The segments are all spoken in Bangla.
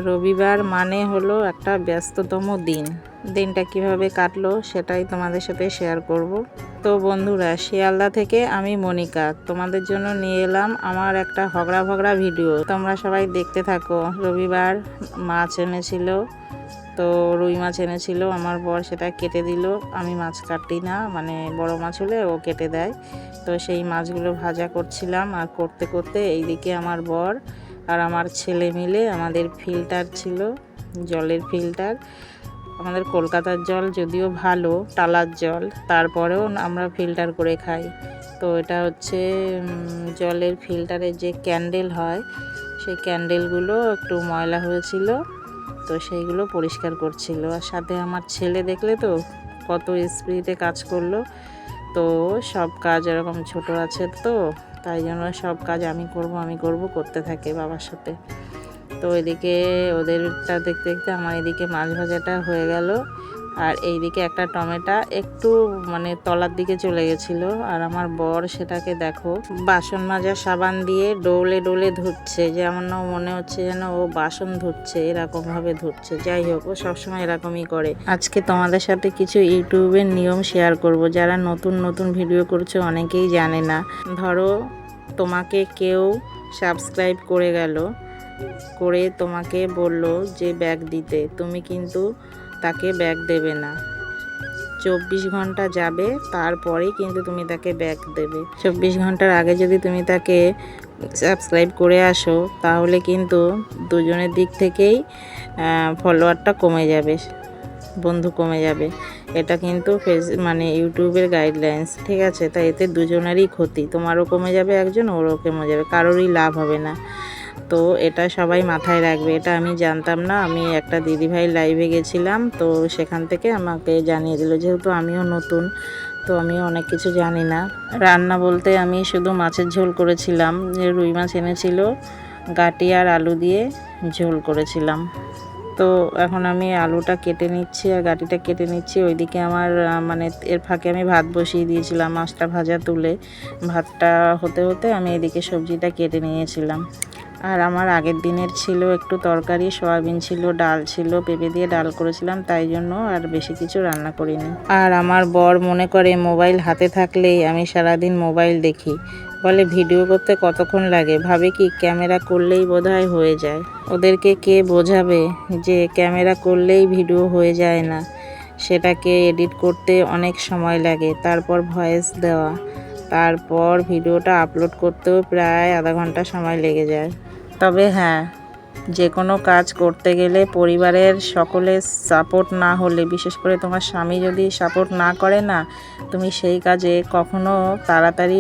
রবিবার মানে হলো একটা ব্যস্ততম দিন। দিনটা কিভাবে কাটলো সেটাই তোমাদের সাথে শেয়ার করব। তো বন্ধুরা, শিয়ালদা থেকে আমি মনিকা তোমাদের জন্য নিয়ে এলাম আমার একটা হগড়া ভগড়া ভিডিও। তোমরা সবাই দেখতে থাকো। রবিবার মাছ এনেছিল, তো রুই মাছ এনেছিল। আমার বর সেটা কেটে দিল। আমি মাছ কাটি না, মানে বড় মাছ হলে ও কেটে দেয়। তো সেই মাছগুলো ভাজা করছিলাম, আর করতে করতে এইদিকে আমার বর আর আমার ছেলে মিলে আমাদের ফিল্টার ছিল, জলের ফিল্টার। আমাদের কলকাতার জল যদিও ভালো, টালার জল, তারপরেও আমরা ফিল্টার করে খাই। তো এটা হচ্ছে জলের ফিল্টারের যে ক্যান্ডেল হয়, সেই ক্যান্ডেলগুলো একটু ময়লা হয়েছিল, তো সেইগুলো পরিষ্কার করছিল। আর সাথে আমার ছেলে দেখলে তো কত স্পিডে কাজ করলো। তো সব কাজ এরকম ছোট আছে, তো তাই জন্য সব কাজ আমি করব করতে থাকে বাবার সাথে। তো এদিকে ওদেরটা দেখতে দেখতে আমার এদিকে মাছ ভাজাটা হয়ে গেল। আর এইদিকে একটা টমেটো একটু মানে তলার দিকে চলে গেছিলো, আর আমার বর সেটাকে দেখো বাসন মাজা সাবান দিয়ে ডোলে ডোলে ধুচ্ছে, যেমন মনে হচ্ছে যেন ও বাসন ধুচ্ছে, এরকম ভাবে ধুচ্ছে। যাই হোক, ও সবসময় এরকমই করে। আজকে তোমাদের সাথে কিছু ইউটিউবের নিয়ম শেয়ার করব, যারা নতুন নতুন ভিডিও করছে অনেকেই জানে না। ধরো তোমাকে কেউ সাবস্ক্রাইব করে গেল, করে তোমাকে বলল যে ব্যাগ দিতে, তুমি কিন্তু তাকে ব্যাগ দেবে না। 24 ঘন্টা যাবে, তারপরেই কিন্তু তুমি তাকে ব্যাগ দেবে। 24 ঘন্টার আগে যদি তুমি তাকে সাবস্ক্রাইব করে আসো, তাহলে কিন্তু দুজনের দিক থেকেই ফলোয়ারটা কমে যাবে, বন্ধু কমে যাবে। এটা কিন্তু মানে ইউটিউবের গাইডলাইন্স, ঠিক আছে? তাই এতে দুজনেরই ক্ষতি, তোমারও কমে যাবে একজন, ওরও কমে যাবে, কারোরই লাভ হবে না। তো এটা সবাই মাথায় রাখবে। এটা আমি জানতাম না, আমি একটা দিদিভাই লাইভে গেছিলাম, তো সেখান থেকে আমাকে জানিয়ে দিল। যেহেতু আমিও নতুন, তো আমিও অনেক কিছু জানি না। রান্না বলতে আমি শুধু মাছের ঝোল করেছিলাম, যে রুই মাছ এনেছিল, গাটি আর আলু দিয়ে ঝোল করেছিলাম। তো এখন আমি আলুটা কেটে নিচ্ছি আর গাটিটা কেটে নিচ্ছি। ওইদিকে আমার মানে এর ফাঁকে আমি ভাত বসিয়ে দিয়েছিলাম, মাছটা ভাজা তুলে ভাতটা হতে হতে আমি এদিকে সবজিটা কেটে নিয়েছিলাম। আর আমার আগের দিনের ছিল একটু তরকারি, সয়াবিন ছিল, ডাল ছিল, পেঁপে দিয়ে ডাল করেছিলাম, তাই জন্য আর বেশি কিছু রান্না করিনি। আর আমার বর মনে করে মোবাইল হাতে থাকলেই আমি সারাদিন মোবাইল দেখি, বলে ভিডিও করতে কতক্ষণ লাগে, ভাবে কি ক্যামেরা করলেই বোধহয় হয়ে যায়। ওদেরকে কে বোঝাবে যে ক্যামেরা করলেই ভিডিও হয়ে যায় না, সেটাকে এডিট করতে অনেক সময় লাগে, তারপর ভয়েস দেওয়া, তারপর ভিডিওটা আপলোড করতেও প্রায় আধা ঘন্টা সময় লেগে যায়। তবে হ্যাঁ, যে কোনো কাজ করতে গেলে পরিবারের সকলের সাপোর্ট না হলে, বিশেষ করে তোমার স্বামী যদি সাপোর্ট না করে না, তুমি সেই কাজে কখনো তাড়াতাড়ি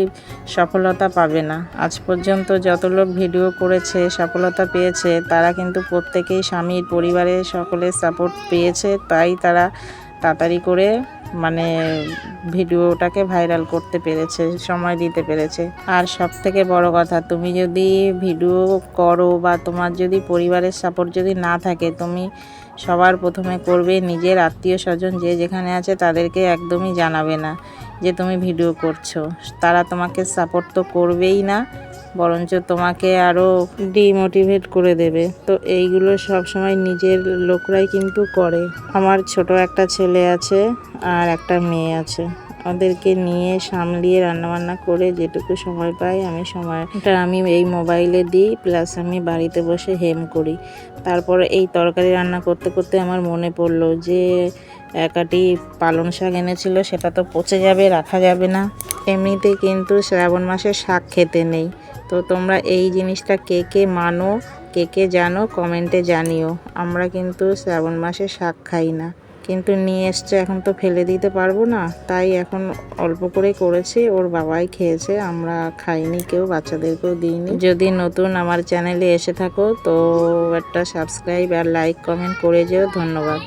সফলতা পাবে না। আজ পর্যন্ত যত লোক ভিডিও করেছে সফলতা পেয়েছে, তারা কিন্তু প্রত্যেকেই স্বামীর পরিবারের সকলের সাপোর্ট পেয়েছে, তাই তারা তাড়াতাড়ি করে মানে ভিডিওটাকে ভাইরাল করতে পেরেছে, সময় দিতে পেরেছে। আর সব থেকে বড় কথা, তুমি যদি ভিডিও করো বা তোমার যদি পরিবারের সাপোর্ট যদি না থাকে, তুমি সবার প্রথমে করবে নিজের আত্মীয় স্বজন যে যেখানে আছে তাদেরকে একদমই জানাবে না যে তুমি ভিডিও করছো। তারা তোমাকে সাপোর্ট তো করবেই না, বরঞ্চ তোমাকে আরও ডিমোটিভেট করে দেবে। তো এইগুলো সব সময় নিজের লোকরাই কিন্তু করে। আমার ছোট একটা ছেলে আছে আর একটা মেয়ে আছে, ওদেরকে নিয়ে সামলিয়ে রান্নাবান্না করে যেটুকু সময় পাই, আমি সময়টা আমি এই মোবাইলে দিই, প্লাস আমি বাড়িতে বসে হেম করি। তারপর এই তরকারি রান্না করতে করতে আমার মনে পড়লো যে একাটি পালং শাক এনেছিল, সেটা তো পচে যাবে, রাখা যাবে না। এমনিতে কিন্তু শ্রাবণ মাসে শাক খেতে নেই। তো তোমরা এই জিনিসটা কে কে মানো, কে কে জানো, কমেন্টে জানিও। আমরা কিন্তু শ্রাবণ মাসে শাক খাই না, কিন্তু নিয়ে এসছে, এখন তো ফেলে দিতে পারবো না, তাই এখন অল্প করে করেছি, ওর বাবাই খেয়েছে, আমরা খাইনি কেউ, বাচ্চাদেরকেও দিইনি। যদি নতুন আমার চ্যানেলে এসে থাকো তো একটা সাবস্ক্রাইব আর লাইক কমেন্ট করে যেও। ধন্যবাদ।